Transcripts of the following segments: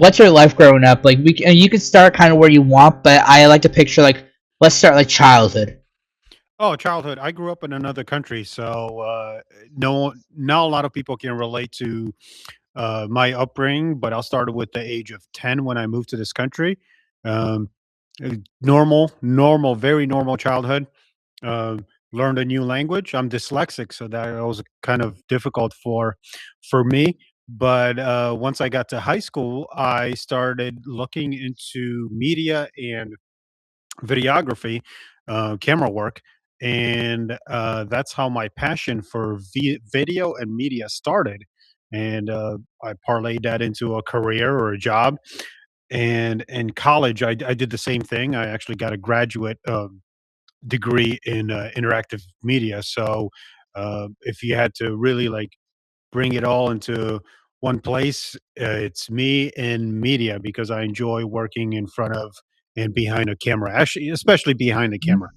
What's your life growing up? Like you can start kind of where you want, but I like to picture like let's start like childhood. Oh, childhood. I grew up in another country, so no, not a lot of people can relate to my upbringing. But I'll start with the age of 10 when I moved to this country. Um, normal, very normal childhood. Learned a new language. I'm dyslexic, so that was kind of difficult for me. But once I got to high school, I started looking into media and videography, camera work, and that's how my passion for video and media started. And I parlayed that into a career or a job. And in college, I did the same thing. I actually got a graduate degree in interactive media. So if you had to really like bring it all into one place, it's me in media because I enjoy working in front of and behind a camera, actually, especially behind the camera.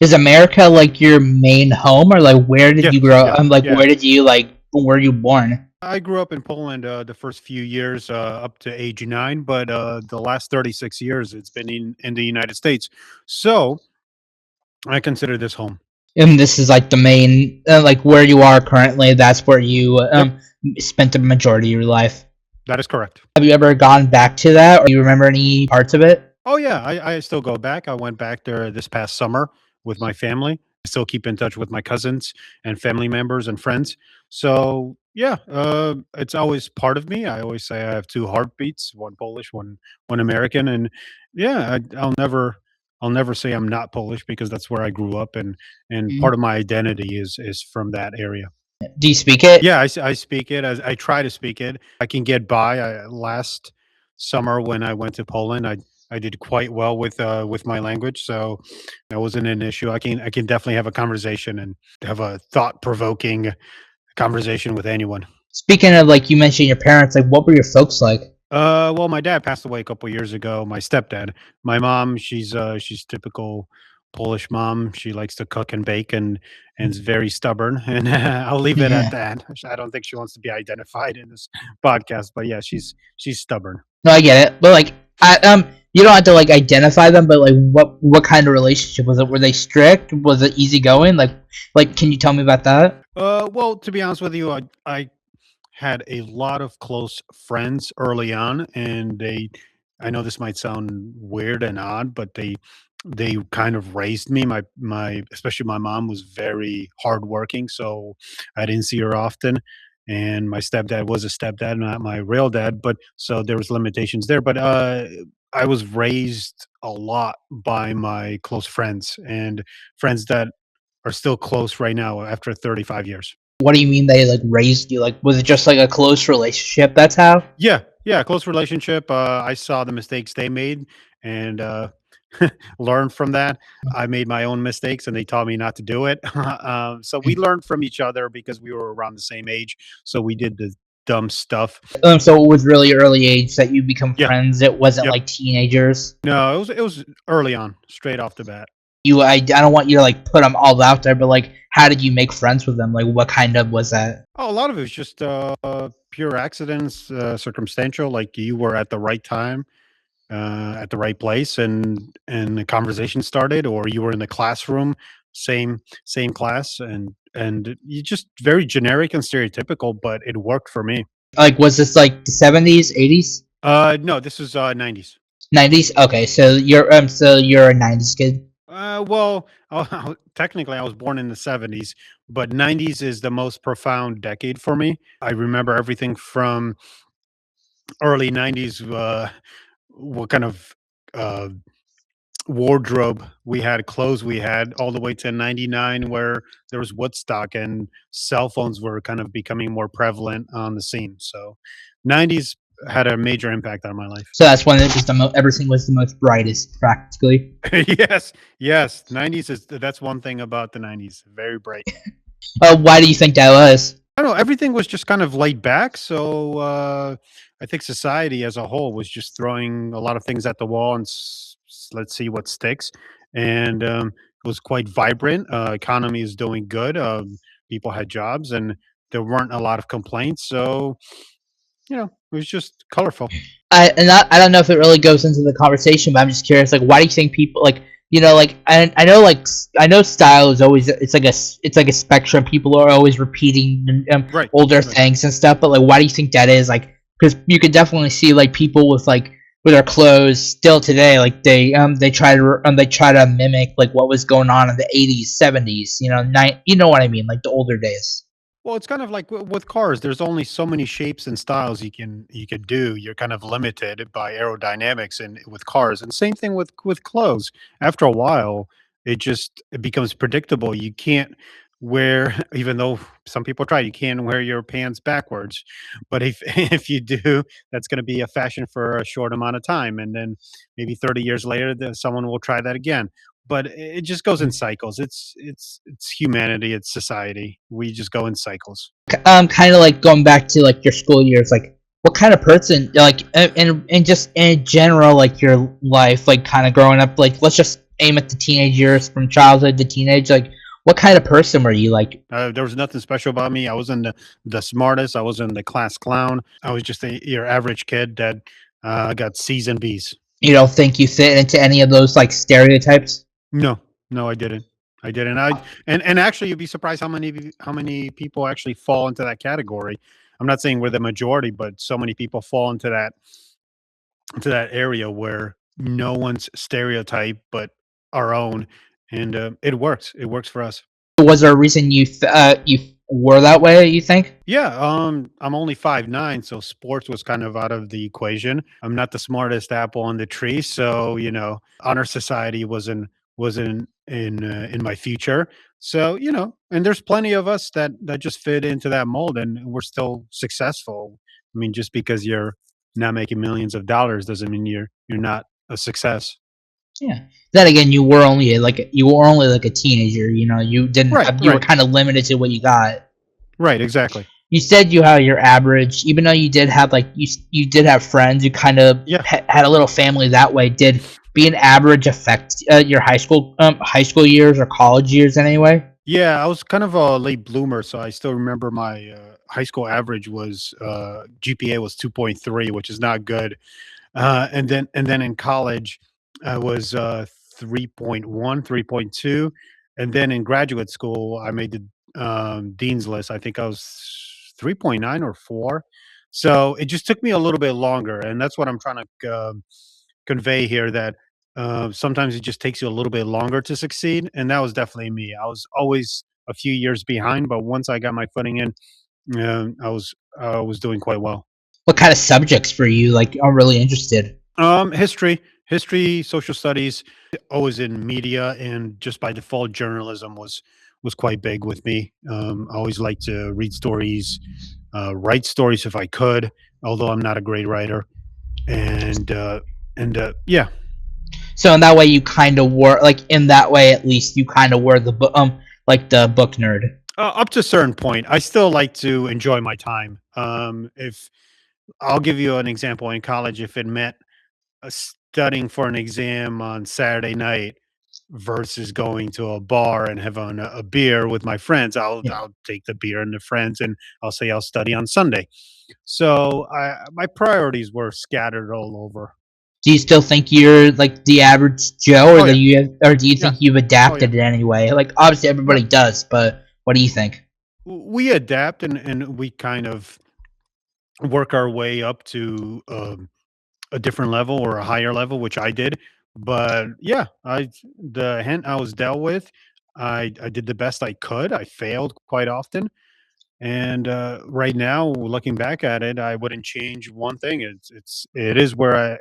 Is America like your main home, or like where did you Yes, grow? yeah, Like yeah. where did you like? Where you born? I grew up in Poland the first few years up to age 9, but the last 36 years it's been in the United States. So I consider this home. And this is like the main, like where you are currently. That's where you Yep, spent the majority of your life. that is correct. Have you ever gone back to that, or do you remember any parts of it? Oh yeah, I still go back. I went back there this past summer with my family. I still keep in touch with my cousins and family members and friends. So yeah, it's always part of me. I always say I have two heartbeats: one Polish, one American. And yeah, I'll never say I'm not Polish because that's where I grew up, and part of Mm. my identity is from that area. Do you speak it? Yeah, I speak it. As I try to speak it. I can get by. Last summer when I went to Poland, I did quite well with my language, so that wasn't an issue. I can definitely have a conversation and have a thought provoking conversation with anyone. Speaking of like you mentioned your parents, like what were your folks like? Well, my dad passed away a couple years ago. My stepdad, my mom, she's typical Polish mom. She likes to cook and bake and is very stubborn. And I'll leave it at Yeah. that. I don't think she wants to be identified in this podcast, but yeah, she's stubborn. No, I get it. But like, you don't have to like identify them. But like, what kind of relationship was it? Were they strict? Was it easygoing? Like, can you tell me about that? Well, to be honest with you, I had a lot of close friends early on, and I know this might sound weird and odd, but they kind of raised me. My especially my mom was very hardworking, so I didn't see her often. And my stepdad was a stepdad, not my real dad, but so there was limitations there. But I was raised a lot by my close friends and friends that are still close right now after 35 years. What do you mean they like raised you? Like, was it just like a close relationship? That's how. Yeah, yeah, close relationship. I saw the mistakes they made and learned from that. I made my own mistakes and they taught me not to do it. So we learned from each other because we were around the same age. So we did the dumb stuff. So it was really early age that you become Yeah, friends. It wasn't yep. like teenagers. No, it was early on, straight off the bat. I don't want you to like put them all out there, but like, how did you make friends with them? Like, what kind of was that? Oh, a lot of it was just pure accidents, circumstantial. Like you were at the right time at the right place and the conversation started, or you were in the classroom, same class, and you just very generic and stereotypical, but it worked for me. Like, was this like the 70s, 80s, No, this is 90s. 90s? Okay, so you're a 90s kid. Well, technically I was born in the 70s, but 90s is the most profound decade for me. I remember everything from early 90s, what kind of uh wardrobe we had, clothes we had, all the way to 99 where there was Woodstock and cell phones were kind of becoming more prevalent on the scene. So 90s had a major impact on my life. So that's when it was everything was the most brightest, practically. Yes, yes. 90s is that's one thing about the 90s. Very bright. Why do you think that was? I don't know, everything was just kind of laid back. So I think society as a whole was just throwing a lot of things at the wall and let's see what sticks. And it was quite vibrant. Economy is doing good. People had jobs and there weren't a lot of complaints. So, It was just colorful. I don't know if it really goes into the conversation, but I'm just curious. Like, why do you think people like I know I know style is always it's like a spectrum. People are always repeating Right, older right. things and stuff. But like, why do you think that is? Like, because you could definitely see like people with their clothes still today. Like they try to mimic like what was going on in the 80s, 70s. You know what I mean? Like the older days. Well, it's kind of like with cars. There's only so many shapes and styles you could do. You're kind of limited by aerodynamics and with cars. And same thing with clothes. After a while, it becomes predictable. You can't wear, even though some people try, you can't wear your pants backwards. But if if you do, that's going to be a fashion for a short amount of time, and then maybe 30 years later, someone will try that again. But it just goes in cycles. It's humanity, it's society. We just go in cycles. Kind of like going back to like your school years, like what kind of person, like, and just in general, like your life, like kind of growing up, like let's just aim at the teenage years from childhood to teenage, like what kind of person were you? Like, There was nothing special about me. I wasn't the smartest. I wasn't the class clown. I was just your average kid that got C's and B's. you don't think you fit into any of those like stereotypes? No, no, I didn't. I didn't. And actually, you'd be surprised how many people actually fall into that category. I'm not saying we're the majority, but so many people fall into that area where no one's stereotype but our own, and it works. It works for us. Was there a reason you were that way? You think? Yeah, I'm only 5'9", so sports was kind of out of the equation. I'm not the smartest apple on the tree, so honor society wasn't in my future. So and there's plenty of us that just fit into that mold, and we're still successful. I mean, just because you're not making millions of dollars doesn't mean you're not a success. Yeah. Then again, you were only like a teenager. You didn't Right, you were right, kind of limited to what you got. right, exactly. You said you had your average, even though you did have you did have friends. You kind of Yeah. had a little family that way. Did being average affect your high school years or college years in any way? Yeah, I was kind of a late bloomer, so I still remember my high school average was GPA was 2.3, which is not good. And then in college, I was 3.1, 3.2, and then in graduate school, I made the dean's list. I think I was 3.9 or 4. So it just took me a little bit longer, and that's what I'm trying to convey here. That sometimes it just takes you a little bit longer to succeed, and that was definitely me. I was always a few years behind, but once I got my footing in, I was doing quite well. What kind of subjects were you like? I'm really interested. History, social studies, always in media, and just by default, journalism was quite big with me. I always like to read stories, write stories if I could, although I'm not a great writer. And yeah, So in that way, you kind of were like in that way at least you kind of were the like the book nerd. up to a certain point, I still like to enjoy my time. If I'll give you an example in college, if it meant studying for an exam on Saturday night versus going to a bar and having a beer with my friends, Yeah. I'll take the beer and the friends, and I'll say I'll study on Sunday. So my priorities were scattered all over. Do you still think you're like the average Joe, Oh yeah, or do you yeah, think you've oh yeah. adapted in any way? Like obviously No, everybody does, but what do you think? we adapt, and we kind of work our way up to a different level or a higher level, which I did. But yeah, the hand I was dealt with, I did the best I could. I failed quite often, and right now, looking back at it, I wouldn't change one thing. It is where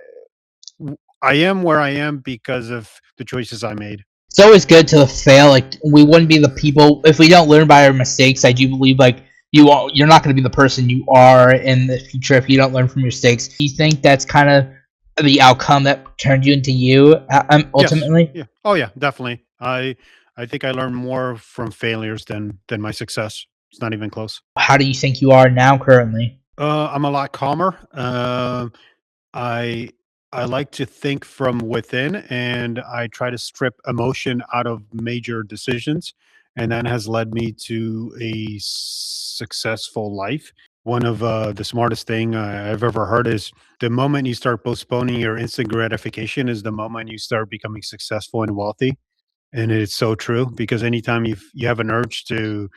I am where I am because of the choices I made. It's always good to fail. Like we wouldn't be the people if we don't learn by our mistakes. I do believe like you're not going to be the person you are in the future if you don't learn from your mistakes. Do you think that's kind of the outcome that turned you into you Yes, ultimately? yeah, oh yeah, definitely. I think I learned more from failures than my success. It's not even close. How do you think you are now currently? I'm a lot calmer. I I like to think from within, and I try to strip emotion out of major decisions, and that has led me to a successful life. one of the smartest thing I've ever heard is the moment you start postponing your instant gratification is the moment you start becoming successful and wealthy. And it's so true because anytime you have an urge to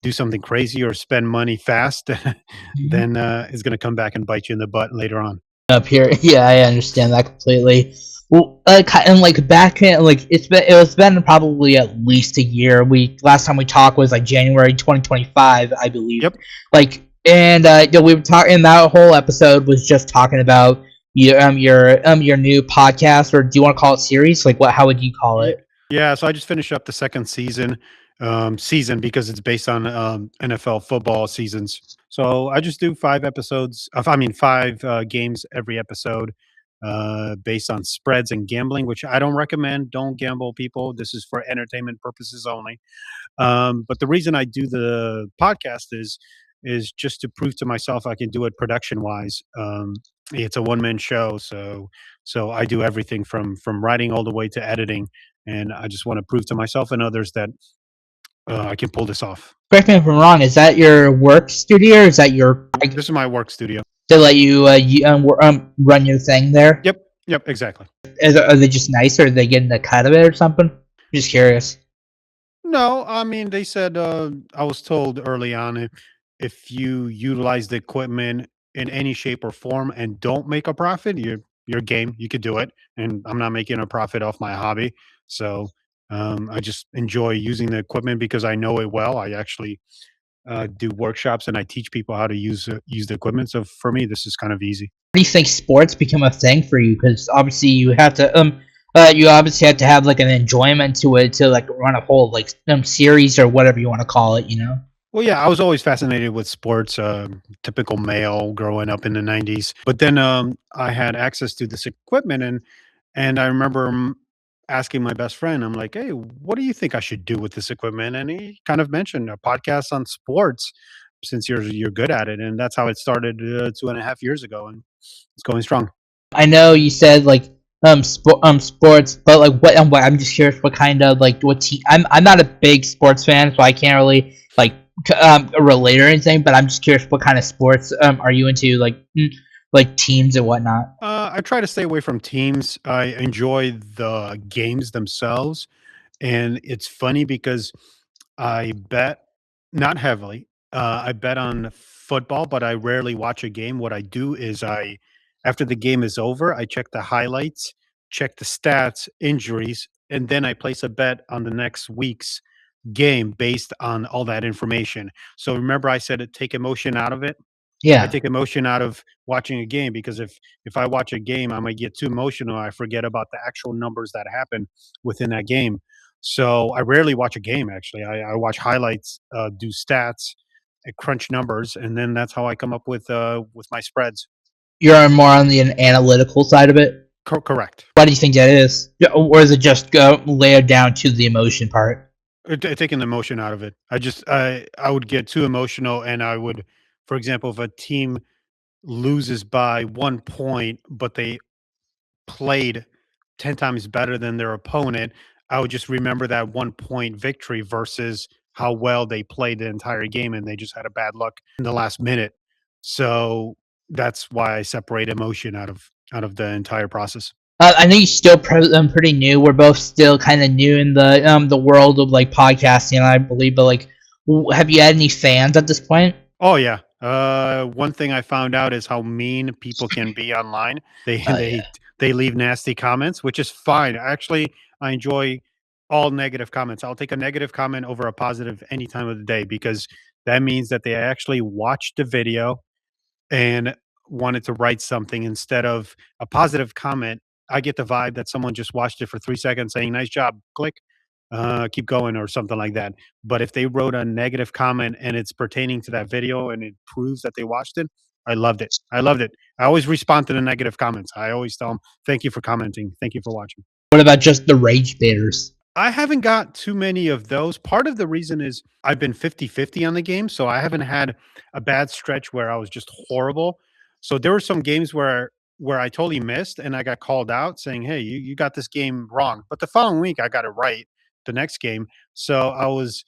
do something crazy or spend money fast, Mhm. then it's going to come back and bite you in the butt later on. Up here. Yeah, I understand that completely. Well, and like back in like it's been probably at least a year. We last time we talked was like January 2025, I believe. Yep. Like, and we were talking. That whole episode was just talking about your new podcast, or do you want to call it series? Like, what? How would you call Yeah, it? yeah. So I just finished up the second season because it's based on NFL football seasons. So I just do 5 episodes. I mean, 5 games every episode, based on spreads and gambling, which I don't recommend. Don't gamble, people. This is for entertainment purposes only. But the reason I do the podcast is just to prove to myself I can do it production wise. It's a one man show, so I do everything from writing all the way to editing, and I just want to prove to myself and others that I can pull this off. Correct me if I'm wrong. Is that your work studio, or is that your This is my work studio. to let run your thing there? Yep, yep, exactly. Are they just nice, or are they getting a cut of it or something? Just curious. No, I mean they said I was told early on if you utilize the equipment in any shape or form and don't make a profit, you're game. You could do it, and I'm not making a profit off my hobby. So I just enjoy using the equipment because I know it well. I actually do workshops and I teach people how to use the equipment. So for me, this is kind of easy. Do you think sports become a thing for you? Because obviously you obviously have to have like an enjoyment to it to like run a whole like series or whatever you want to call it. You know. Well, yeah, I was always fascinated with sports, typical male growing up in the '90s. But then I had access to this equipment, and I remember asking my best friend, I'm like, "Hey, what do you think I should do with this equipment?" And he kind of mentioned a podcast on sports, since you're good at it, and that's how it started 2.5 years ago, and it's going strong. I know you said like sports, but like what I'm just curious what kind of like what team. I'm not a big sports fan, so I can't really like relate or anything. But I'm just curious what kind of sports are you into like teams and whatnot. I try to stay away from teams. I enjoy the games themselves, and it's funny because I bet not heavily. I bet on football, but I rarely watch a game. What I do is after the game is over, I check the highlights, check the stats, injuries, and then I place a bet on the next week's game based on all that information. So remember I said take emotion out of it. I Yeah. take emotion out of watching a game because if I watch a game, I might get too emotional. I forget about the actual numbers that happen within that game. So I rarely watch a game. Actually, I watch highlights, do stats, crunch numbers, and then that's how I come up with my spreads. You're more on the analytical side of it. Correct. Why do you think that is? Yeah, or is it just go layered down to the emotion part? Taking the emotion out of it. I would get too emotional, and I would, for example, if a team loses by 1 point, but they played 10 times better than their opponent, I would just remember that 1 point victory versus how well they played the entire game and they just had a bad luck in the last minute. So that's why I separate emotion out of the entire process. I think you're still pretty new. We're both still kind of new in the world of like podcasting, I believe. But like, have you had any fans at this point? Oh yeah. One thing I found out is how mean people can be online. They Yeah. they leave nasty comments, which is fine. Actually, I enjoy all negative comments. I'll take a negative comment over a positive any time of the day because that means that they actually watched the video and wanted to write something instead of a positive comment. I get the vibe that someone just watched it for 3 seconds saying, nice job, click, keep going, or something like that. But if they wrote a negative comment and it's pertaining to that video and it proves that they watched it, I loved it. I loved it. I always respond to the negative comments. I always tell them, thank you for commenting. Thank you for watching. What about just the rage baiters? I haven't got too many of those. Part of the reason is I've been 50-50 on the game, so I haven't had a bad stretch where I was just horrible. So there were some games where I totally missed and I got called out saying, "Hey, you got this game wrong." But the following week I got it right the next game. So I was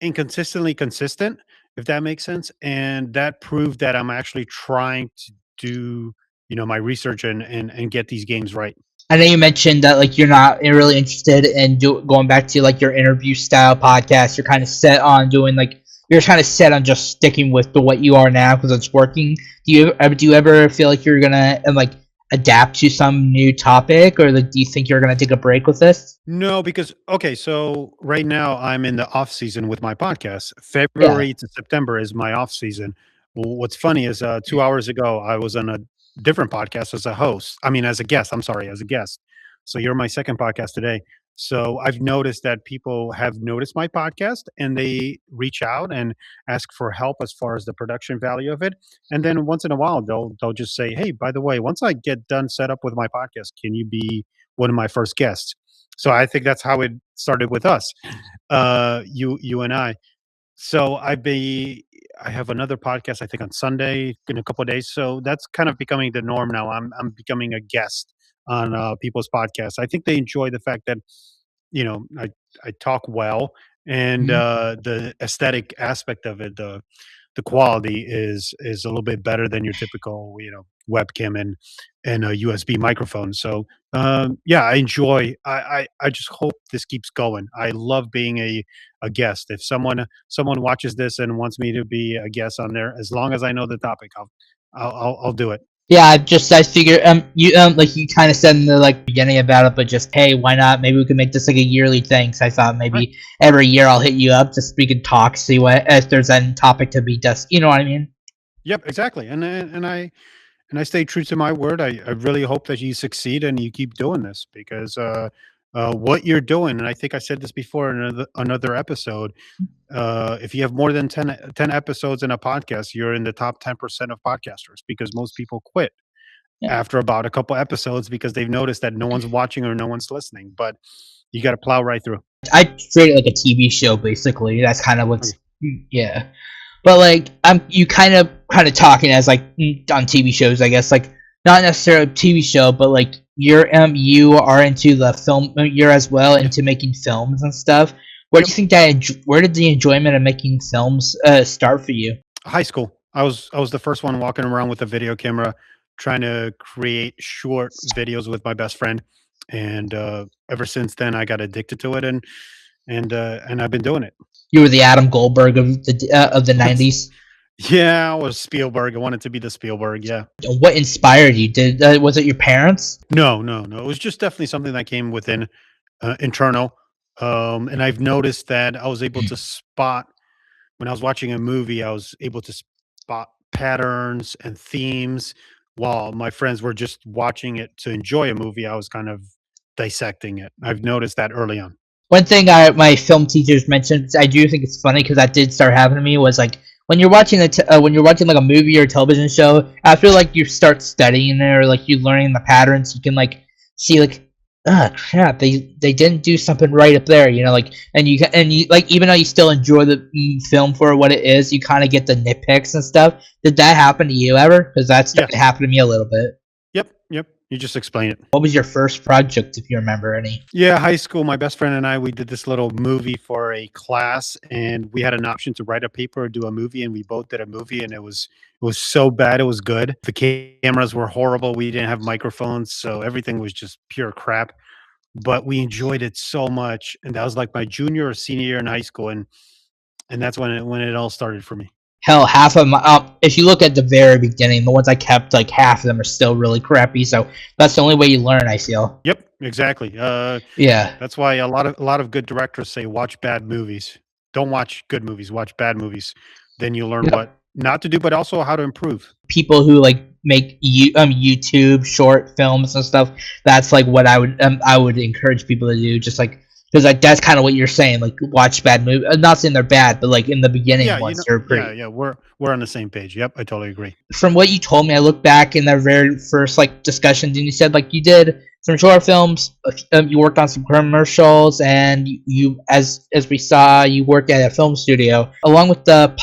inconsistently consistent, if that makes sense. And that proved that I'm actually trying to do, my research and get these games right. I know you mentioned that like you're not really interested in going back to like your interview style podcast. You're kind of set on doing like you're kind of set on just sticking with the what you are now because it's working. Do you ever feel like you're gonna like adapt to some new topic, or like do you think you're gonna take a break with this? No, because okay, so right now I'm in the off season with my podcast. Yeah. February to September is my off season. Well, what's funny is 2 hours ago I was on a different podcast as a host. I mean, as a guest. I'm sorry, as a guest. So you're my second podcast today. So I've noticed that people have noticed my podcast and they reach out and ask for help as far as the production value of it. And then once in a while they'll just say, "Hey, by the way, once I get done set up with my podcast, can you be one of my first guests?" So I think that's how it started with us, you and I. So I have another podcast I think on Sunday in a couple of days. So that's kind of becoming the norm now. I'm becoming a guest on people's podcasts. I think they enjoy the fact that I talk well, and Mhm. the aesthetic aspect of it, the quality is a little bit better than your typical webcam and a USB microphone. So yeah, I enjoy. I just hope this keeps going. I love being a guest. If someone watches this and wants me to be a guest on there, as long as I know the topic, I'll do it. Yeah, I figure you like you kind of said in the like beginning about it, but just hey, why not? Maybe we could make this like a yearly thing. So I thought Right. maybe every year I'll hit you up just so we could talk, see what if there's any topic to be just you know what I mean. Yep. Exactly. And I stay true to my word. I really hope that you succeed and you keep doing this because what you're doing, and I think I said this before in another episode. If you have more than ten episodes in a podcast, you're in the top 10% of podcasters because most people quit Yeah. after about a couple episodes because they've noticed that no one's watching or no one's listening. But you got to plow right through. I treat it like a TV show basically. That's kind of Okay. what's yeah. But like you kind of talking as like on TV shows, I guess like not necessarily a TV show, but like you are into the film. You're as well Yeah. into making films and stuff. Where do Yep. you think where did the enjoyment of making films start for you? High school. I was the first one walking around with a video camera, trying to create short videos with my best friend, and ever since then, I got addicted to it, and I've been doing it. You were the Adam Goldberg of the '90s. Yeah, I was Spielberg. I wanted to be the Spielberg. Yeah. What inspired you? Did was it your parents? No, no, no. It was just definitely something that came within internal, and I've noticed that I was able to spot when I was watching a movie. I was able to spot patterns and themes while my friends were just watching it to enjoy a movie. I was kind of dissecting it. I've noticed that early on. One thing my film teachers mentioned, I do think it's funny because that did start happening to me, was like when you're watching like a movie or a television show, after like you start studying it or like you learning the patterns, you can like see like, ah, crap, they didn't do something right up there, like, and you like even though you still enjoy the film for what it is, you kind of get the nitpicks and stuff. Did that happen to you ever? Because that Yeah. started to happen to me a little bit. Yep. Yep. You just explain it. What was your first project, if you remember any? Yeah, high school, my best friend and I, we did this little movie for a class, and we had an option to write a paper or do a movie, and we both did a movie, and it was so bad, it was good. The cameras were horrible. We didn't have microphones, so everything was just pure crap. But we enjoyed it so much, and that was like my junior or senior year in high school, and that's when it all started for me. Hell, half of my if you look at the very beginning, the ones I kept, like half of them are still really crappy. So that's the only way you learn, I feel. Yep, exactly. Yeah. That's why a lot of good directors say watch bad movies. Don't watch good movies, watch bad movies. Then you learn Yep. what not to do, but also how to improve. People who like make YouTube short films and stuff. That's like what I would encourage people to do. Just like because like that's kind of what you're saying. Like watch bad movies. I'm not saying they're bad, but like in the beginning Yeah, ones, they're yeah, pretty. yeah. We're on the same page. Yep, I totally agree. From what you told me, I look back in the very first like discussions, and you said like you did some short films, you worked on some commercials, and as we saw, you worked at a film studio along with the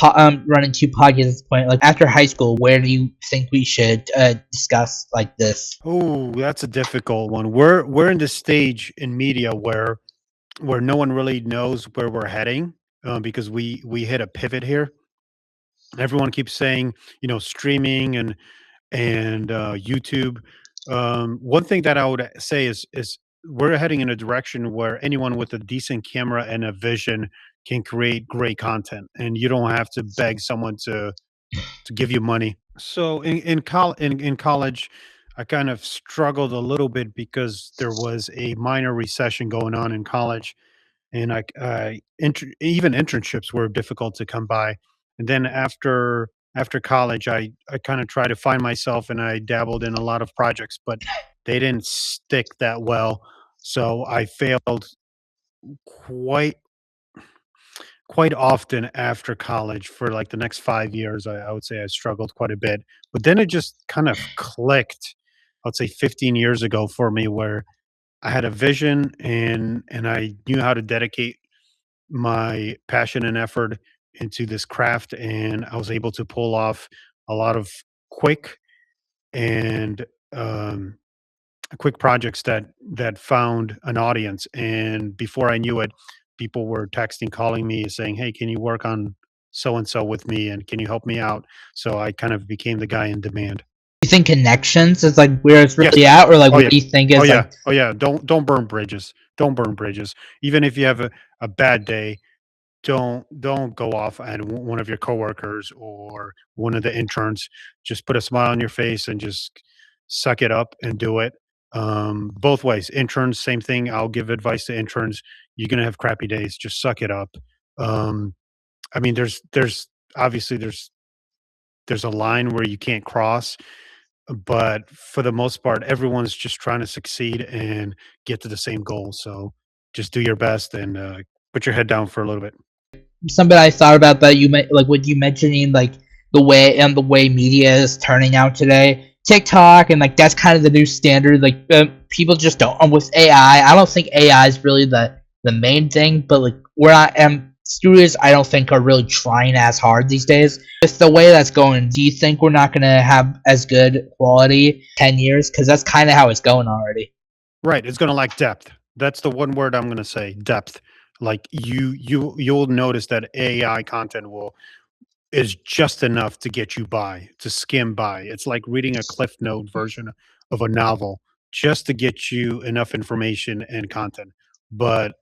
running two podcasts at this point. Like after high school, where do you think we should discuss like this? Oh, that's a difficult one. We're in the stage in media where no one really knows where we're heading because we hit a pivot here. Everyone keeps saying, streaming and YouTube. One thing that I would say is we're heading in a direction where anyone with a decent camera and a vision can create great content, and you don't have to beg someone to give you money. So in college, I kind of struggled a little bit because there was a minor recession going on in college, and even internships were difficult to come by. And then after college, I kind of tried to find myself, and I dabbled in a lot of projects, but they didn't stick that well. So I failed quite quite often after college for like the next 5 years. I would say I struggled quite a bit, but then it just kind of clicked. I'd say 15 years ago for me, where I had a vision and I knew how to dedicate my passion and effort into this craft, and I was able to pull off a lot of quick and um, quick projects that found an audience. And before I knew it, people were texting, calling me, saying, "Hey, can you work on so and so with me, and can you help me out?" So I kind of became the guy in demand. You think connections is like where it's Yes. really at, or like Oh what yeah. do you think Oh is yeah. like Oh yeah. Don't burn bridges. Don't burn bridges. Even if you have a bad day, don't go off at one of your coworkers or one of the interns. Just put a smile on your face and just suck it up and do it. Both ways. Interns, same thing. I'll give advice to interns. You're gonna have crappy days. Just suck it up. Um, I mean, there's obviously there's a line where you can't cross, but for the most part, everyone's just trying to succeed and get to the same goal. So just do your best and put your head down for a little bit. something I thought about that like what you mentioning like the way media is turning out today. TikTok and like that's kind of the new standard. Like people just don't with AI. I don't think AI is really the main thing, but like where I am, studios I don't think are really trying as hard these days. With the way that's going, do you think we're not gonna have as good quality 10 years? Because that's kind of how it's going already. Right, it's gonna lack depth. That's the one word I'm gonna say, depth. Like you'll notice that AI content will is just enough to get you by, to skim by. It's like reading a Cliff Note version of a novel just to get you enough information and content. But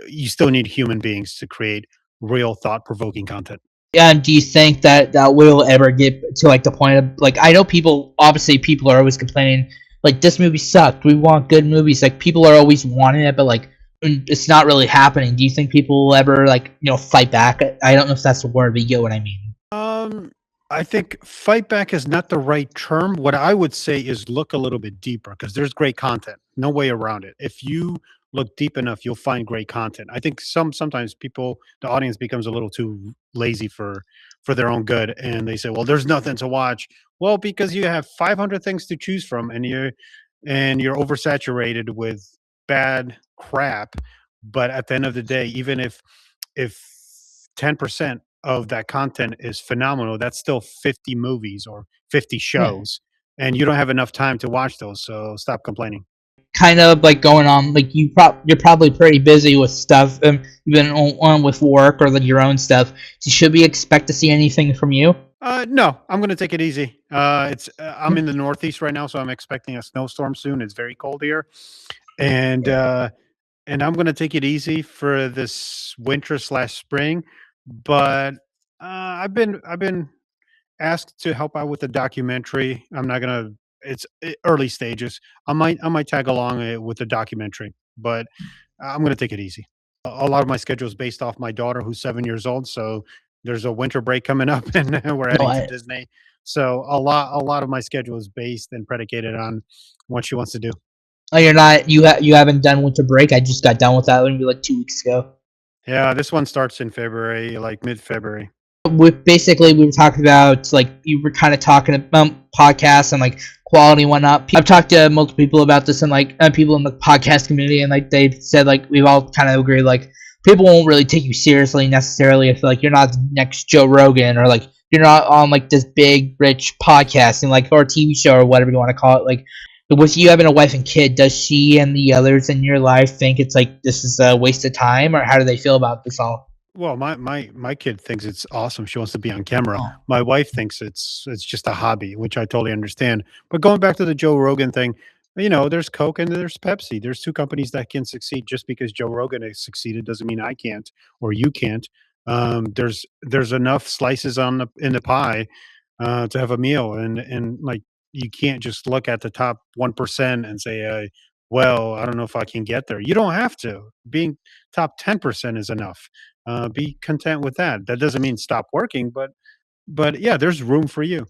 you still need human beings to create real thought provoking content. And do you think that that will ever get to like the point of like I know people obviously people are always complaining like this movie sucked. We want good movies. Like people are always wanting it, but like it's not really happening. Do you think people will ever like fight back? I don't know if that's the word, but you get what I mean. Um, I think fight back is not the right term. What I would say is look a little bit deeper because there's great content. No way around it. If you look deep enough, you'll find great content. I think sometimes people, the audience becomes a little too lazy for their own good, and they say, "Well, there's nothing to watch." Well, because you have 500 things to choose from, and you're oversaturated with bad crap. But at the end of the day, even if 10% of that content is phenomenal, that's still 50 movies or 50 Yeah. shows, and you don't have enough time to watch those, so stop complaining. Kind of like going on like you're probably pretty busy with stuff. You've been on with work or like your own stuff. So should we expect to see anything from you? No, I'm gonna take it easy. I'm in the Northeast right now, so I'm expecting a snowstorm soon. It's very cold here, and I'm gonna take it easy for this winter slash spring. But I've been asked to help out with a documentary. I'm not gonna. It's early stages. I might tag along with the documentary, but I'm gonna take it easy. A lot of my schedule is based off my daughter, who's 7 years old. So there's a winter break coming up, and we're No, heading to Disney. So a lot of my schedule is based and predicated on what she wants to do. oh, you're not you haven't done winter break. I just got done with that maybe like 2 weeks ago. Yeah, this one starts in February, like mid February. We were talking about like you were kind of talking about podcasts and like quality and whatnot. I've talked to multiple people about this and like people in the podcast community and like they said like we've all kind of agreed like people won't really take you seriously necessarily if like you're not the next Joe Rogan or like you're not on like this big rich podcasting like or TV show or whatever you want to call it. Like with you having a wife and kid, does she and the others in your life think it's like this is a waste of time or how do they feel about this all? Well, my kid thinks it's awesome. She wants to be on camera. Oh, My wife thinks it's just a hobby, which I totally understand. But going back to the Joe Rogan thing, there's Coke and there's Pepsi. There's two companies that can succeed. Just because Joe Rogan has succeeded doesn't mean I can't or you can't. There's enough slices on the in the pie to have a meal, and like you can't just look at the top 1% and say, well, I don't know if I can get there. You don't have to. Being top 10% is enough. Be content with that. That doesn't mean stop working, but yeah, there's room for you.